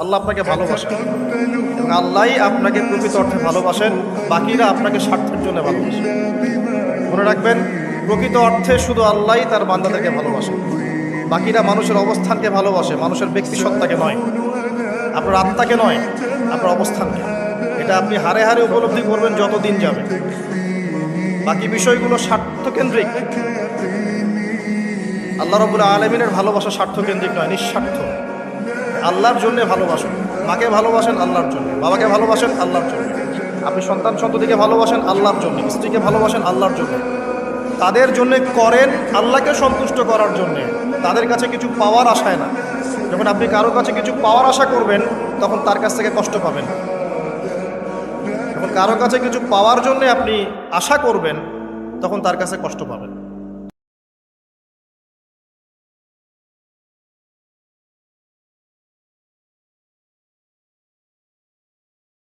আল্লাহ আপনাকে ভালোবাসেন এবং আল্লাহই আপনাকে প্রকৃত অর্থে ভালোবাসেন, বাকিরা আপনাকে স্বার্থের জন্য ভালোবাসেন। মনে রাখবেন, প্রকৃত অর্থে শুধু আল্লাহই তার বান্দাদেরকে ভালোবাসেন, বাকিরা মানুষের অবস্থানকে ভালোবাসে, মানুষের ব্যক্তি সত্তাকে নয়, আপনার আত্মাকে নয়, আপনার অবস্থানকে। এটা আপনি হারে হারে উপলব্ধি করবেন যত দিন যাবে। বাকি বিষয়গুলো স্বার্থকেন্দ্রিক। আল্লাহ রাব্বুল আলামিনের ভালোবাসা স্বার্থকেন্দ্রিক নয়, নিঃস্বার্থ। আল্লাহর জন্য ভালোবাসেন। মাকে ভালোবাসেন আল্লাহর জন্য, বাবাকে ভালোবাসেন আল্লাহর জন্য, আপনি সন্তান সন্ততিকে ভালোবাসেন আল্লাহর জন্য, স্ত্রীকে ভালোবাসেন আল্লাহর জন্য। তাদের জন্য করেন আল্লাহকে সন্তুষ্ট করার জন্যে, তাদের কাছে কিছু পাওয়ার আশায় না। যখন আপনি কারো কাছে কিছু পাওয়ার আশা করবেন, তখন তার কাছ থেকে কষ্ট পাবেন। যখন কারো কাছে কিছু পাওয়ার জন্য আপনি আশা করবেন, তখন তার কাছে কষ্ট পাবেন।